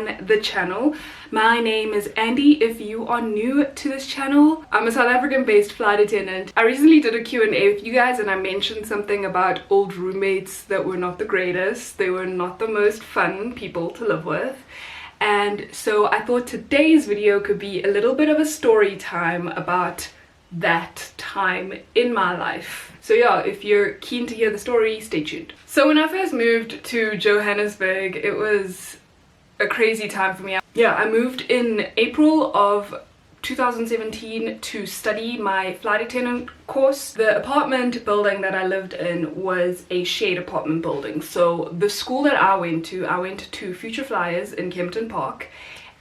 on the channel. My name is Andy if you are new to this channel. I'm a South African based flight attendant. I recently did a Q&A with you guys and I mentioned something about old roommates that were not the greatest. They were not the most fun people to live with. And so I thought today's video could be a little bit of a story time about that time in my life. So yeah, if you're keen to hear the story, stay tuned. So when I first moved to Johannesburg, it was a crazy time for me. Yeah, I moved in April of 2017 to study my flight attendant course. The apartment building that I lived in was a shared apartment building. So the school that I went to Future Flyers in Kempton Park,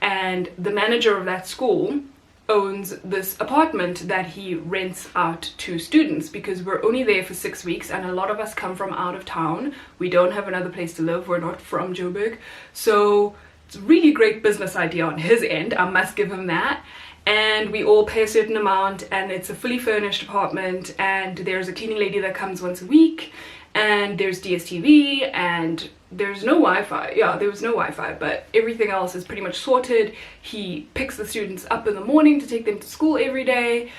and the manager of that school owns this apartment that he rents out to students because we're only there for 6 weeks and a lot of us come from out of town. We don't have another place to live. We're not from Joburg. So it's a really great business idea on his end. I must give him that. And we all pay a certain amount and it's a fully furnished apartment and there's a cleaning lady that comes once a week and there's DSTV and there's no Wi-Fi. Yeah, there was no Wi-Fi, but everything else is pretty much sorted. He picks the students up in the morning to take them to school every day.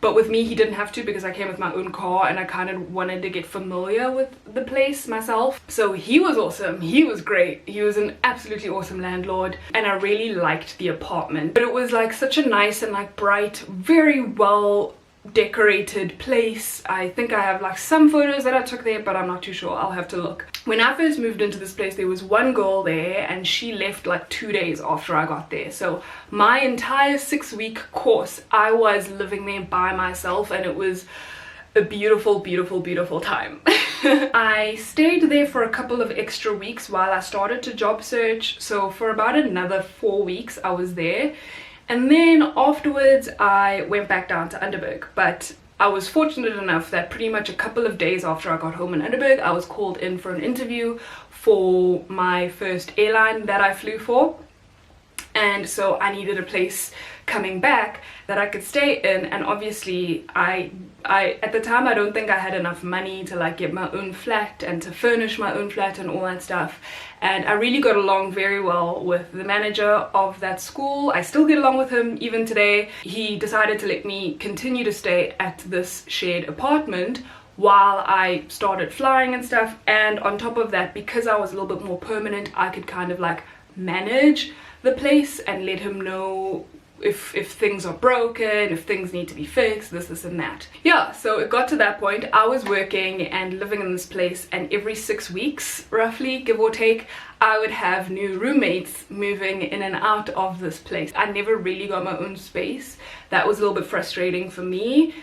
But with me, he didn't have to because I came with my own car and I kind of wanted to get familiar with the place myself. So he was awesome. He was great. He was an absolutely awesome landlord and I really liked the apartment. But it was like such a nice and like bright, very well decorated place. I think I have like some photos that I took there, but I'm not too sure. I'll have to look. When I first moved into this place, there was one girl there and she left like 2 days after I got there. So my entire 6-week course, I was living there by myself and it was a beautiful, beautiful, beautiful time. I stayed there for a couple of extra weeks while I started to job search. So for about another 4 weeks, I was there. And then afterwards I went back down to Underberg, but I was fortunate enough that pretty much a couple of days after I got home in Underberg, I was called in for an interview for my first airline that I flew for. And so I needed a place coming back that I could stay in, and obviously I at the time I don't think I had enough money to like get my own flat and to furnish my own flat and all that stuff. And I really got along very well with the manager of that school. I still get along with him even today. He decided to let me continue to stay at this shared apartment while I started flying and stuff. And on top of that, because I was a little bit more permanent, I could kind of like manage the place and let him know if things are broken, if things need to be fixed, this and that. Yeah, so it got to that point. I was working and living in this place, and every 6 weeks, roughly, give or take, I would have new roommates moving in and out of this place. I never really got my own space. That was a little bit frustrating for me.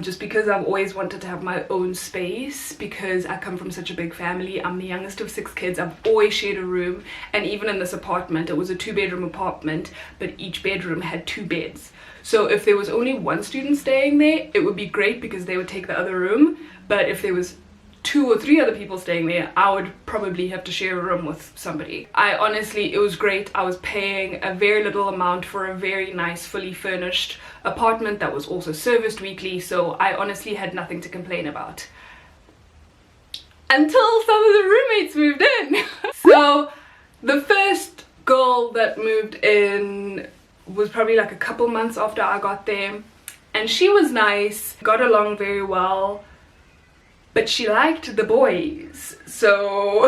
Just because I've always wanted to have my own space because I come from such a big family. I'm the youngest of 6 kids. I've always shared a room, and even in this apartment, it was a 2-bedroom apartment, but each bedroom had 2 beds. So if there was only one student staying there, it would be great because they would take the other room. But if there was 2 or 3 other people staying there, I would probably have to share a room with somebody. It was great. I was paying a very little amount for a very nice, fully furnished apartment that was also serviced weekly, so I honestly had nothing to complain about. Until some of the roommates moved in. So the first girl that moved in was probably like a couple months after I got there, and she was nice, got along very well. But she liked the boys, so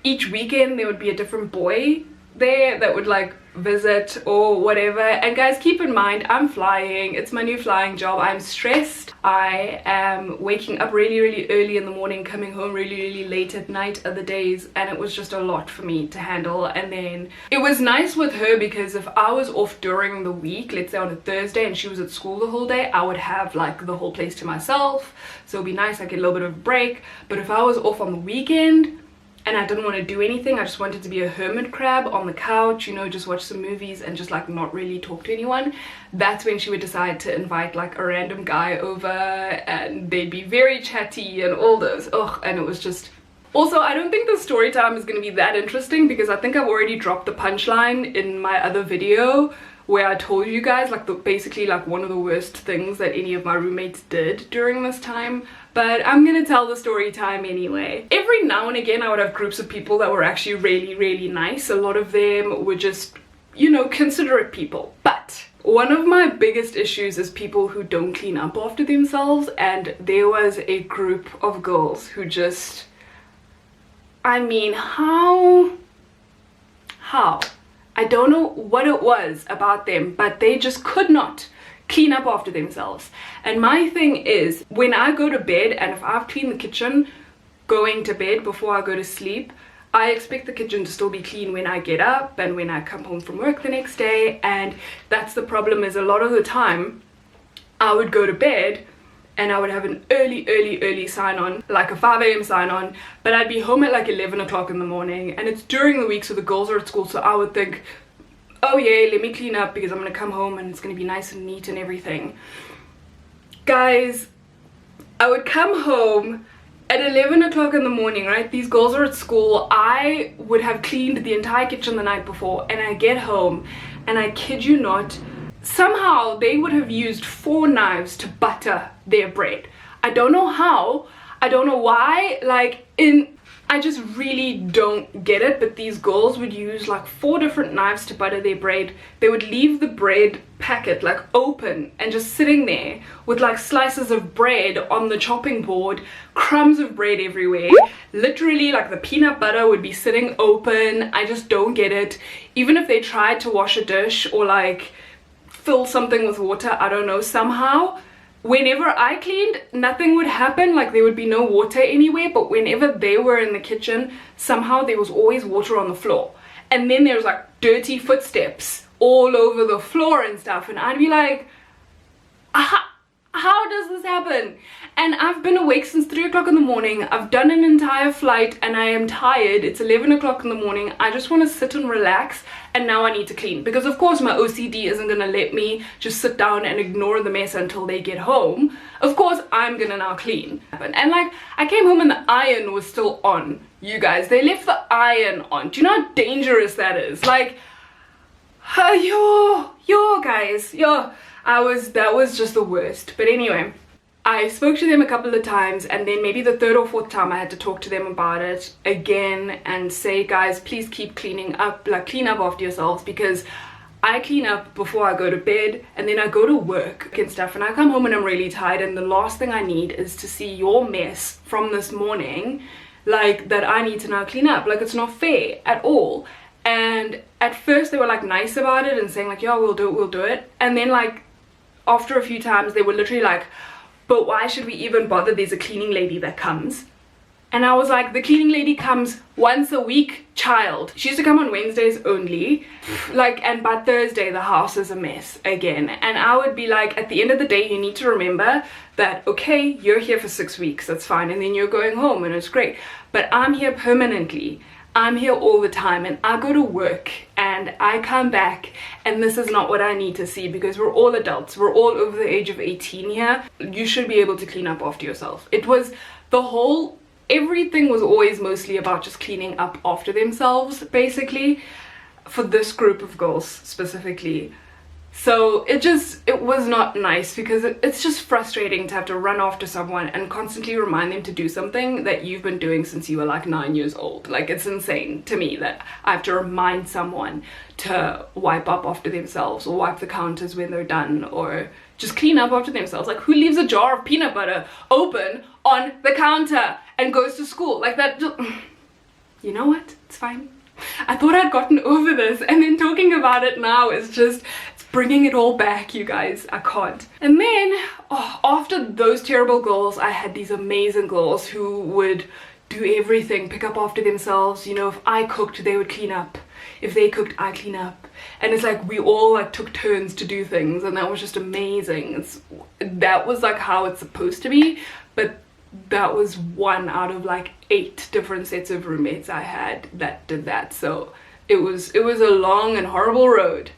each weekend there would be a different boy there that would like visit or whatever. And guys, keep in mind, I'm flying. It's my new flying job. I'm stressed. I am waking up really, really early in the morning, coming home really, really late at night other days, and it was just a lot for me to handle. And then it was nice with her because if I was off during the week, let's say on a Thursday, and she was at school the whole day, I would have like the whole place to myself, so it'd be nice. I get a little bit of a break. But if I was off on the weekend and I didn't want to do anything, I just wanted to be a hermit crab on the couch, you know, just watch some movies and just like not really talk to anyone, that's when she would decide to invite like a random guy over, and they'd be very chatty and all this. Ugh, and it was just... Also, I don't think the story time is going to be that interesting because I think I've already dropped the punchline in my other video where I told you guys like basically like one of the worst things that any of my roommates did during this time. But I'm gonna tell the story time anyway. Every now and again I would have groups of people that were actually really nice. A lot of them were just, you know, considerate people. But one of my biggest issues is people who don't clean up after themselves, and there was a group of girls who just, I mean, how? I don't know what it was about them, but they just could not clean up after themselves. And my thing is, when I go to bed, and if I've cleaned the kitchen going to bed before I go to sleep, I expect the kitchen to still be clean when I get up and when I come home from work the next day. And that's the problem, is a lot of the time I would go to bed and I would have an early sign on, like a 5 a.m. sign on, but I'd be home at like 11 o'clock in the morning, and it's during the week so the girls are at school, so I would think, oh yeah, let me clean up because I'm gonna come home and it's gonna be nice and neat and everything. Guys, I would come home at 11 o'clock in the morning, right? These girls are at school. I would have cleaned the entire kitchen the night before, and I get home and I kid you not, somehow they would have used 4 knives to butter their bread. I don't know how, I don't know why, like I just really don't get it, but these girls would use like 4 different knives to butter their bread. They would leave the bread packet like open and just sitting there with like slices of bread on the chopping board, crumbs of bread everywhere. Literally like the peanut butter would be sitting open. I just don't get it. Even if they tried to wash a dish or like fill something with water, I don't know, somehow whenever I cleaned, nothing would happen, like there would be no water anywhere, but whenever they were in the kitchen, somehow there was always water on the floor. And then there's like dirty footsteps all over the floor and stuff, and I'd be like, how does this happen? And I've been awake since 3 o'clock in the morning. I've done an entire flight and I am tired. It's 11 o'clock in the morning. I just want to sit and relax, and now I need to clean, because of course my OCD isn't going to let me just sit down and ignore the mess until they get home. Of course I'm gonna now clean. And like, I came home and the iron was still on. You guys, they left the iron on. Do you know how dangerous that is? Like, yo guys, that was just the worst. But anyway, I spoke to them a couple of times, and then maybe the 3rd or 4th time I had to talk to them about it again and say, guys, please keep cleaning up, like clean up after yourselves, because I clean up before I go to bed and then I go to work and stuff, and I come home and I'm really tired, and the last thing I need is to see your mess from this morning, like that I need to now clean up. Like, it's not fair at all. And at first they were like nice about it and saying like, yeah, we'll do it, and then like after a few times they were literally like, but why should we even bother? There's a cleaning lady that comes. And I was like, the cleaning lady comes once a week, child. She used to come on Wednesdays only. Like, and by Thursday, the house is a mess again. And I would be like, at the end of the day, you need to remember that, okay, you're here for 6 weeks, that's fine. And then you're going home and it's great. But I'm here permanently. I'm here all the time, and I go to work and I come back, and this is not what I need to see, because we're all adults. We're all over the age of 18 here. You should be able to clean up after yourself. It was the whole, everything was always mostly about just cleaning up after themselves, basically, for this group of girls specifically. So it was not nice, because it's just frustrating to have to run after someone and constantly remind them to do something that you've been doing since you were like 9 years old. Like, it's insane to me that I have to remind someone to wipe up after themselves, or wipe the counters when they're done, or just clean up after themselves. Like, who leaves a jar of peanut butter open on the counter and goes to school like that? You know what? It's fine. I thought I'd gotten over this, and then talking about it now is just, bringing it all back, you guys. I can't. And then after those terrible girls, I had these amazing girls who would do everything, pick up after themselves. You know, if I cooked, they would clean up. If they cooked, I clean up. And it's like we all like took turns to do things, and that was just amazing. That was like how it's supposed to be, but that was 1 out of like 8 different sets of roommates I had that did that. So it was a long and horrible road.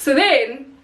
So then,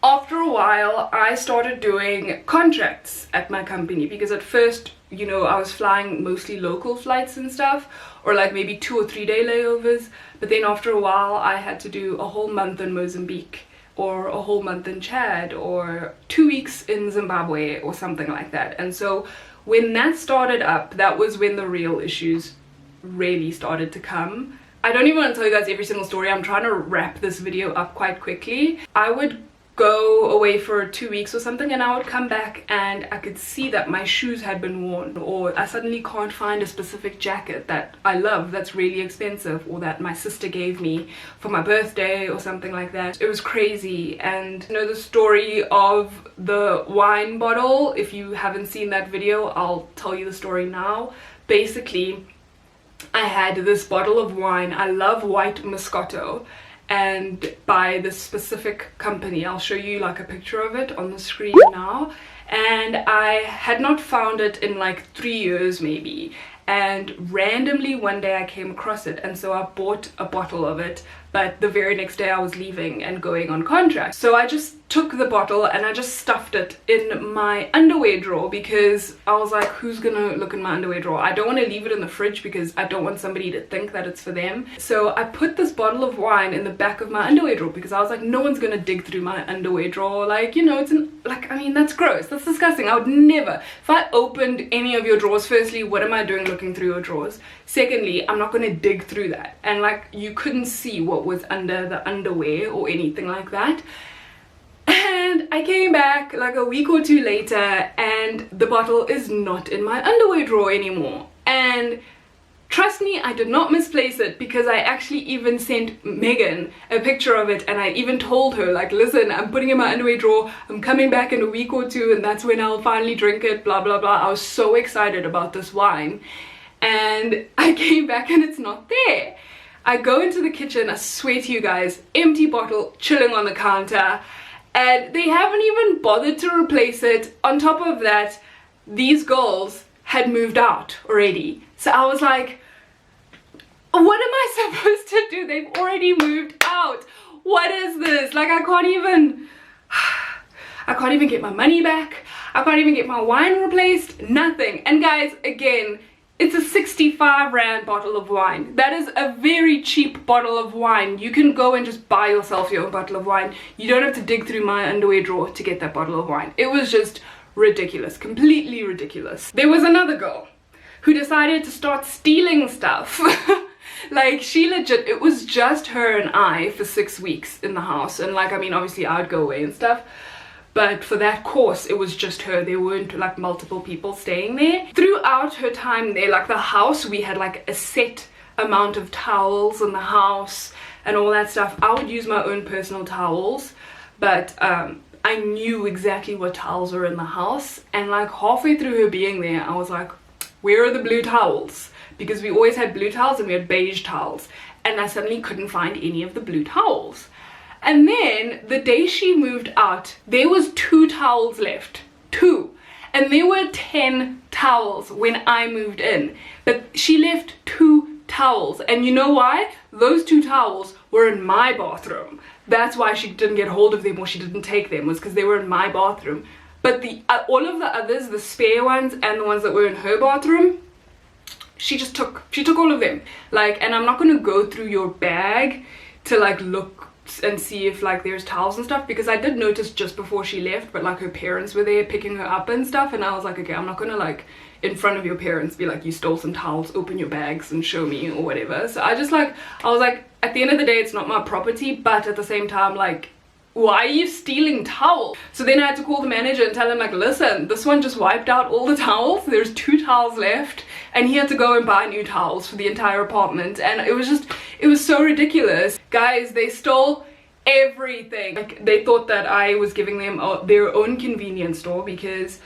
after a while, I started doing contracts at my company, because at first, you know, I was flying mostly local flights and stuff, or like maybe 2 or 3 day layovers, but then after a while I had to do a whole month in Mozambique, or a whole month in Chad or 2 weeks in Zimbabwe or something like that. And so when that started up, that was when the real issues really started to come. I don't even want to tell you guys every single story. I'm trying to wrap this video up quite quickly. I would go away for 2 weeks or something, and I would come back and I could see that my shoes had been worn, or I suddenly can't find a specific jacket that I love that's really expensive, or that my sister gave me for my birthday or something like that. It was crazy. And you know the story of the wine bottle? If you haven't seen that video, I'll tell you the story now. Basically, I had this bottle of wine. I love white Moscato, and by this specific company. I'll show you like a picture of it on the screen now. And I had not found it in like 3 years maybe, and randomly one day I came across it, and so I bought a bottle of it. But the very next day I was leaving and going on contract, so I just took the bottle and I just stuffed it in my underwear drawer, because I was like, who's gonna look in my underwear drawer? I don't want to leave it in the fridge because I don't want somebody to think that it's for them. So I put this bottle of wine in the back of my underwear drawer, because I was like, no one's gonna dig through my underwear drawer. Like, you know, it's like, I mean, that's gross, that's disgusting. I would never. If I opened any of your drawers, firstly, what am I doing looking through your drawers? Secondly, I'm not gonna dig through that. And like, you couldn't see what was under the underwear or anything like that. And I came back like a week or two later, and the bottle is not in my underwear drawer anymore. And trust me, I did not misplace it, because I actually even sent Megan a picture of it, and I even told her like, listen, I'm putting it in my underwear drawer, I'm coming back in a week or two and that's when I'll finally drink it, blah blah blah. I was so excited about this wine, and I came back and it's not there. I go into the kitchen, I swear to you guys, empty bottle chilling on the counter, and they haven't even bothered to replace it. On top of that, these girls had moved out already. So I was like, what am I supposed to do? They've already moved out. What is this? Like, I can't even get my money back. I can't even get my wine replaced. Nothing. And guys, again, it's a 65 Rand bottle of wine. That is a very cheap bottle of wine. You can go and just buy yourself your own bottle of wine. You don't have to dig through my underwear drawer to get that bottle of wine. It was just ridiculous, completely ridiculous. There was another girl who decided to start stealing stuff. Like, she legit, it was just her and I for 6 weeks in the house. And like, I mean, obviously I would go away and stuff, but for that course it was just her. There weren't like multiple people staying there. Throughout her time there, like the house, we had like a set amount of towels in the house and all that stuff. I would use my own personal towels, but I knew exactly what towels were in the house. And like halfway through her being there, I was like, where are the blue towels? Because we always had blue towels and we had beige towels, and I suddenly couldn't find any of the blue towels. And then the day she moved out, there was 2 towels left. 2. And there were 10 towels when I moved in. But she left 2 towels. And you know why? Those 2 towels were in my bathroom. That's why she didn't get hold of them, or she didn't take them, was because they were in my bathroom. But the all of the others, the spare ones and the ones that were in her bathroom, she took all of them. Like, and I'm not going to go through your bag to like look and see if like there's towels and stuff, because I did notice just before she left, but like her parents were there picking her up and stuff, and I was like, okay, I'm not gonna like in front of your parents be like, you stole some towels, open your bags and show me or whatever. So I was like, at the end of the day, it's not my property, but at the same time, like, why are you stealing towels? So then I had to call the manager and tell him like, listen, this one just wiped out all the towels, there's 2 towels left, and he had to go and buy new towels for the entire apartment. And it was so ridiculous. Guys, they stole everything. Like, they thought that I was giving them their own convenience store, because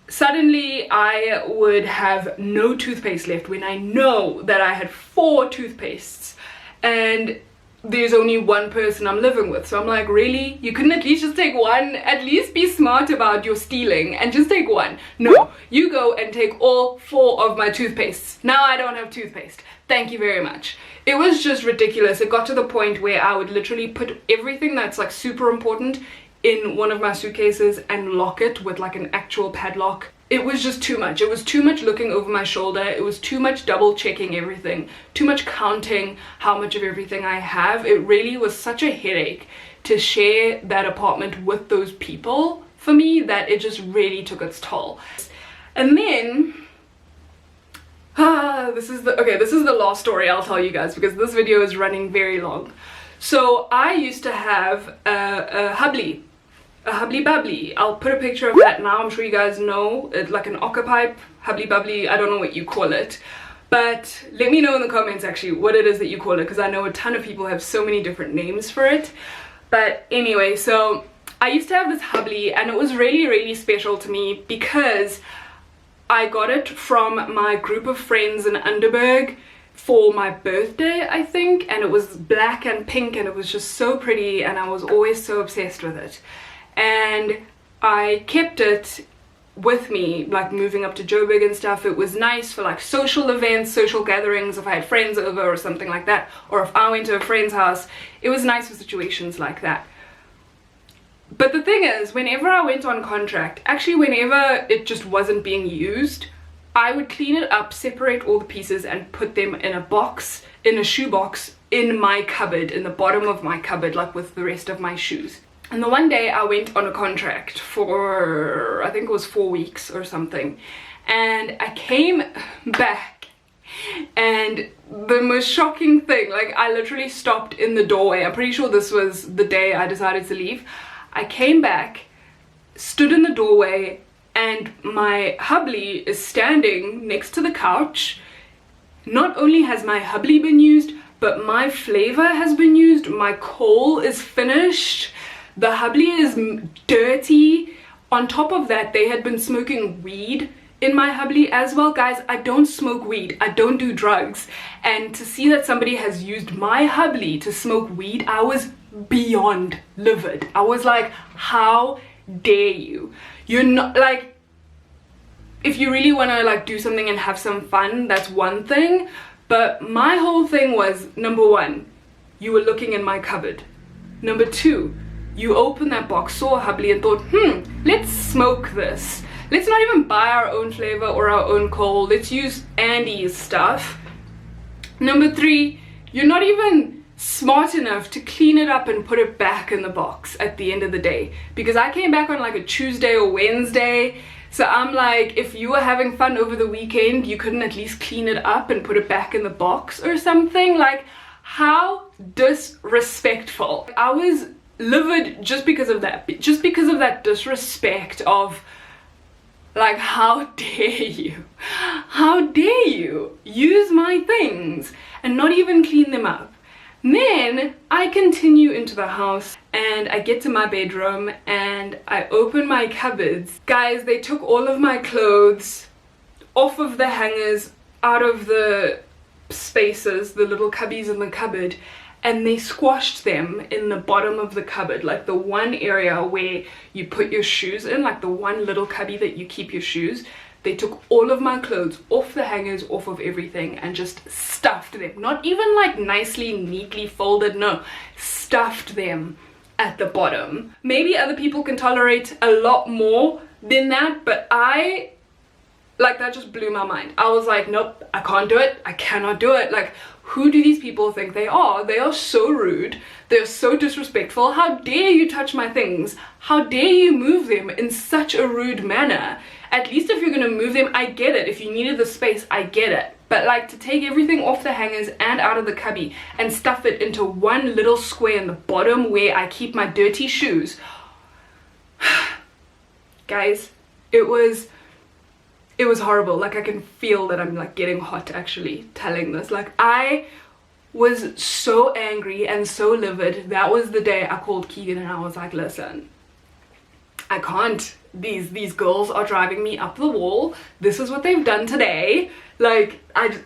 suddenly I would have no toothpaste left when I know that I had 4 toothpastes and there's only 1 person I'm living with. So I'm like, really? You couldn't at least just take 1? At least be smart about your stealing and just take 1. No, you go and take all 4 of my toothpastes. Now I don't have toothpaste. Thank you very much. It was just ridiculous. It got to the point where I would literally put everything that's like super important in one of my suitcases and lock it with like an actual padlock. it was just too much. It was too much looking over my shoulder. It was too much double checking everything, too much counting how much of everything I have. It really was such a headache to share that apartment with those people for me that it just really took its toll. And then this is the last story I'll tell you guys, because this video is running very long. So I used to have a Hubley bubbly. I'll put a picture of that now. I'm sure you guys know it, like an occupipe, Hubley bubbly. I don't know what you call it, but let me know in the comments actually what it is that you call it, because I know a ton of people have so many different names for it. But anyway, so I used to have this Hubley, and it was really special to me because I got it from my group of friends in Underberg for my birthday, I think, and it was black and pink, and it was just so pretty, and I was always so obsessed with it. And I kept it with me, like moving up to Joburg and stuff. It was nice for like social events, social gatherings, if I had friends over or something like that, or if I went to a friend's house. It was nice for situations like that. But the thing is, whenever I went on contract, actually whenever it just wasn't being used, I would clean it up, separate all the pieces, and put them in a box, in a shoe box, in my cupboard, in the bottom of my cupboard, like with the rest of my shoes. And the one day I went on a contract for, I think it was 4 weeks or something, and I came back, and the most shocking thing, like I literally stopped in the doorway. I'm pretty sure this was the day I decided to leave. I came back, stood in the doorway, and my Hubley is standing next to the couch. Not only has my Hubley been used, but my flavor has been used. My coal is finished. The Hubley is dirty. On top of that, they had been smoking weed in my Hubley as well. Guys, I don't smoke weed. I don't do drugs. And to see that somebody has used my Hubley to smoke weed, I was beyond livid. I was like, how dare you? You're not, like, if you really want to like do something and have some fun, that's one thing. But my whole thing was, number one, you were looking in my cupboard. Number two, you opened that box, saw Hubley, and thought, let's smoke this. Let's not even buy our own flavor or our own coal. Let's use Andy's stuff. Number three, you're not even smart enough to clean it up and put it back in the box at the end of the day. Because I came back on like a Tuesday or Wednesday. So I'm like, if you were having fun over the weekend, you couldn't at least clean it up and put it back in the box or something? Like, how disrespectful. I was livid just because of that. Just because of that disrespect of, like, how dare you? How dare you use my things and not even clean them up? Then I continue into the house and I get to my bedroom and I open my cupboards. Guys, they took all of my clothes off of the hangers, out of the spaces, the little cubbies in the cupboard, and they squashed them in the bottom of the cupboard, like the one area where you put your shoes in, like the one little cubby that you keep your shoes. They took all of my clothes off the hangers, off of everything, and just stuffed them. Not even like nicely, neatly folded, no. Stuffed them at the bottom. Maybe other people can tolerate a lot more than that, but like, that just blew my mind. I was like, nope, I can't do it. I cannot do it. Like, who do these people think they are? They are so rude. They're so disrespectful. How dare you touch my things? How dare you move them in such a rude manner? At least if you're gonna move them, I get it. If you needed the space, I get it. But like, to take everything off the hangers and out of the cubby and stuff it into one little square in the bottom where I keep my dirty shoes. Guys, it was horrible. Like, I can feel that I'm like getting hot actually telling this. Like, I was so angry and so livid. That was the day I called Keegan and I was like, listen, I can't. These girls are driving me up the wall. This is what they've done today. Like, I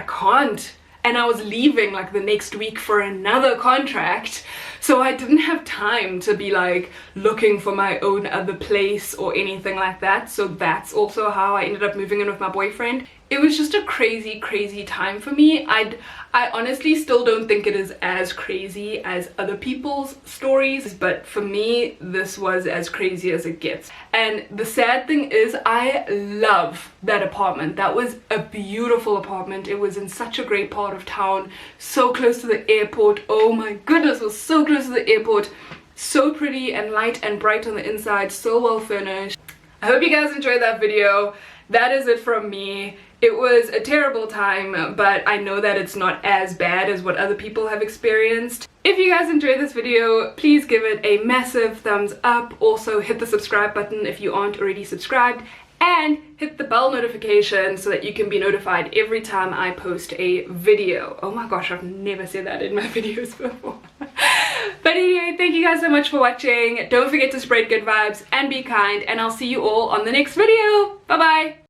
can't. And I was leaving like the next week for another contract. So I didn't have time to be like looking for my own other place or anything like that. So that's also how I ended up moving in with my boyfriend. It was just a crazy time for me. I honestly still don't think it is as crazy as other people's stories, but for me this was as crazy as it gets. And the sad thing is, I love that apartment. That was a beautiful apartment. It was in such a great part of town, so close to the airport. Oh my goodness, it was so close to the airport. So pretty and light and bright on the inside, so well furnished. I hope you guys enjoyed that video. That is it from me. It was a terrible time, but I know that it's not as bad as what other people have experienced. If you guys enjoyed this video, please give it a massive thumbs up. Also hit the subscribe button if you aren't already subscribed, and hit the bell notification so that you can be notified every time I post a video. Oh my gosh, I've never said that in my videos before. But anyway, thank you guys so much for watching. Don't forget to spread good vibes and be kind, and I'll see you all on the next video. Bye bye.